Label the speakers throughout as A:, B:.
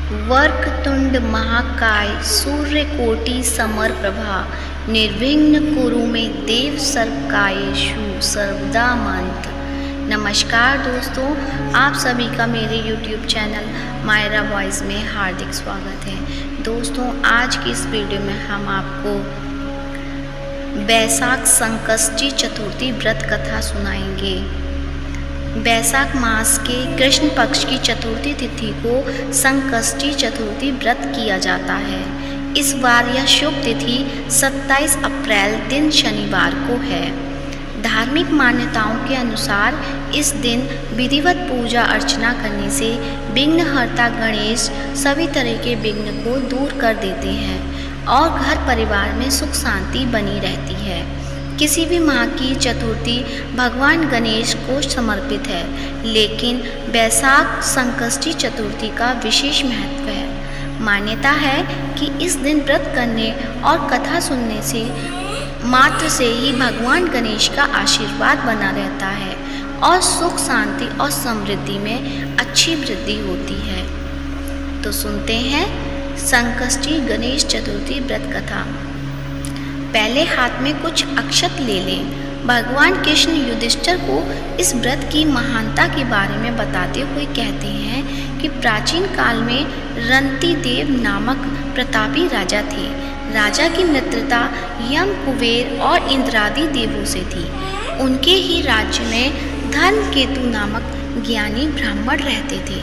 A: वक्रतुंड महाकाय सूर्यकोटि समप्रभा निर्विघ्न कुरु मे देव सर्वकार्येषु सर्वदा मन्त्र। नमस्कार दोस्तों, आप सभी का मेरे YouTube चैनल मायरा वॉइस में हार्दिक स्वागत है। दोस्तों, आज की इस वीडियो में हम आपको बैसाख संकष्टी चतुर्थी व्रत कथा सुनाएंगे। बैसाख मास के कृष्ण पक्ष की चतुर्थी तिथि को संकष्टी चतुर्थी व्रत किया जाता है। इस बार यह शुभ तिथि 27 अप्रैल दिन शनिवार को है। धार्मिक मान्यताओं के अनुसार इस दिन विधिवत पूजा अर्चना करने से विघ्नहर्ता गणेश सभी तरह के विघ्न को दूर कर देते हैं और घर परिवार में सुख शांति बनी रहती है। किसी भी माह की चतुर्थी भगवान गणेश को समर्पित है, लेकिन बैसाख संकष्टी चतुर्थी का विशेष महत्व है। मान्यता है कि इस दिन व्रत करने और कथा सुनने से मात्र से ही भगवान गणेश का आशीर्वाद बना रहता है और सुख शांति और समृद्धि में अच्छी वृद्धि होती है। तो सुनते हैं संकष्टी गणेश चतुर्थी व्रत कथा। पहले हाथ में कुछ अक्षत ले लें। भगवान कृष्ण युधिष्ठिर को इस व्रत की महानता के बारे में बताते हुए कहते हैं कि प्राचीन काल में रंती देव नामक प्रतापी राजा थे। राजा की मित्रता यम, कुबेर और इंद्रादि देवों से थी। उनके ही राज्य में धर्मकेतु नामक ज्ञानी ब्राह्मण रहते थे।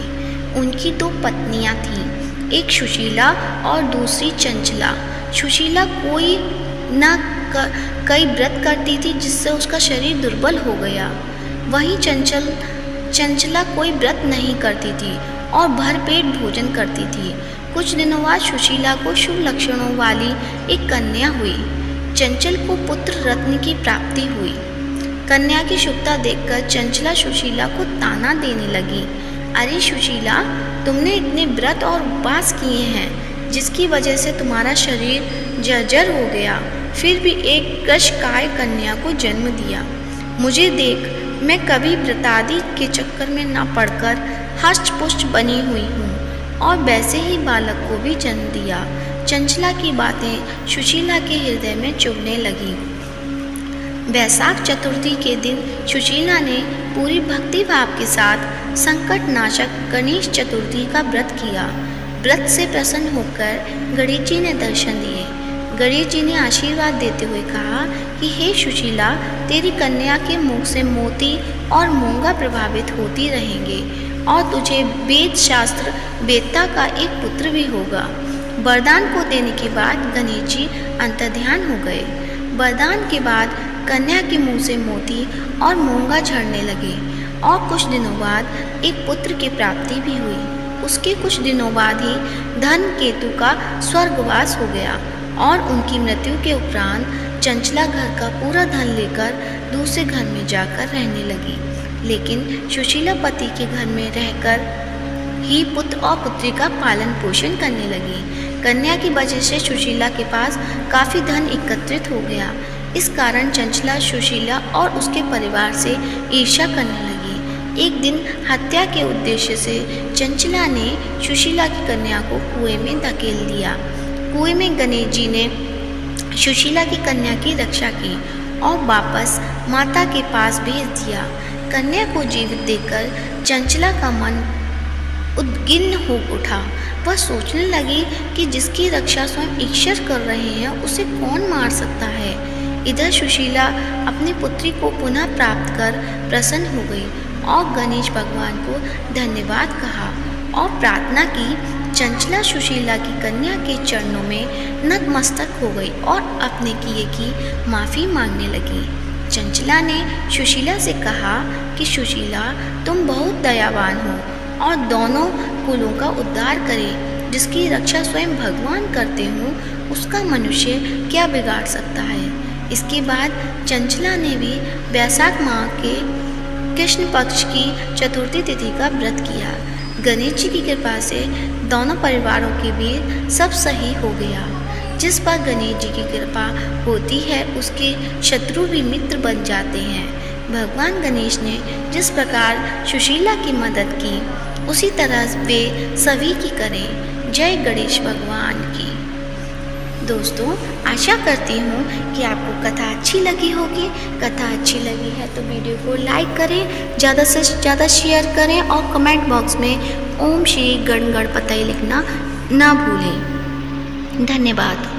A: उनकी दो पत्नियां थीं, एक सुशीला और दूसरी चंचला। सुशीला कई व्रत करती थी जिससे उसका शरीर दुर्बल हो गया। वहीं चंचला कोई व्रत नहीं करती थी और भरपेट भोजन करती थी। कुछ दिनों बाद सुशीला को शुभ लक्षणों वाली एक कन्या हुई। चंचल को पुत्र रत्न की प्राप्ति हुई। कन्या की शुभता देखकर चंचला सुशीला को ताना देने लगी। अरे सुशीला, तुमने इतने व्रत और उपवास किए हैं जिसकी वजह से तुम्हारा शरीर जर्जर हो गया, फिर भी एक कृशकाय कन्या को जन्म दिया। मुझे देख, मैं कभी व्रतादि के चक्कर में न पड़कर हष्ट-पुष्ट बनी हुई हूँ और वैसे ही बालक को भी जन्म दिया। चंचला की बातें सुशीला के हृदय में चुभने लगी। बैसाख चतुर्थी के दिन सुशीला ने पूरी भक्ति भाव के साथ संकट नाशक गणेश चतुर्थी का व्रत किया। व्रत से प्रसन्न होकर गणेश जी ने दर्शन दिए। गणेश जी ने आशीर्वाद देते हुए कहा कि हे सुशीला, तेरी कन्या के मुख से मोती और मूंगा प्रभावित होती रहेंगे और तुझे वेद शास्त्र वेदता का एक पुत्र भी होगा। वरदान को देने के बाद गणेश जी अंतर्ध्यान हो गए। वरदान के बाद कन्या के मुंह से मोती और मूंगा झड़ने लगे और कुछ दिनों बाद एक पुत्र की प्राप्ति भी हुई। उसके कुछ दिनों बाद ही धर्मकेतु का स्वर्गवास हो गया और उनकी मृत्यु के उपरांत चंचला घर का पूरा धन लेकर दूसरे घर में जाकर रहने लगी। लेकिन सुशीला पति के घर में रहकर ही पुत्र और पुत्री का पालन पोषण करने लगी। कन्या की वजह से सुशीला के पास काफ़ी धन एकत्रित हो गया। इस कारण चंचला सुशीला और उसके परिवार से ईर्ष्या करने लगी। एक दिन हत्या के उद्देश्य से चंचला ने सुशीला की कन्या को कुएं में धकेल दिया। कुएं में गणेश जी ने सुशीला की कन्या की रक्षा की और वापस माता के पास भेज दिया। कन्या को जीवित देखकर चंचला का मन उद्विग्न हो उठा। वह सोचने लगी कि जिसकी रक्षा स्वयं ईश्वर कर रहे हैं उसे कौन मार सकता है। इधर सुशीला अपनी पुत्री को पुनः प्राप्त कर प्रसन्न हो गई और गणेश भगवान को धन्यवाद कहा और प्रार्थना की। चंचला सुशीला की कन्या के चरणों में नतमस्तक हो गई और अपने किए की माफ़ी मांगने लगी। चंचला ने सुशीला से कहा कि सुशीला, तुम बहुत दयावान हो और दोनों कुलों का उद्धार करे। जिसकी रक्षा स्वयं भगवान करते हों उसका मनुष्य क्या बिगाड़ सकता है। इसके बाद चंचला ने भी बैसाख माह के कृष्ण पक्ष की चतुर्थी तिथि का व्रत किया। गणेश जी की कृपा से दोनों परिवारों के बीच सब सही हो गया। जिस पर गणेश जी की कृपा होती है उसके शत्रु भी मित्र बन जाते हैं। भगवान गणेश ने जिस प्रकार सुशीला की मदद की उसी तरह वे सभी की करें। जय गणेश भगवान की। दोस्तों, आशा करती हूँ कि आपको कथा अच्छी लगी होगी। कथा अच्छी लगी है तो वीडियो को लाइक करें, ज़्यादा से ज़्यादा शेयर करें और कमेंट बॉक्स में ओम श्री गण गणपतये लिखना ना भूलें। धन्यवाद।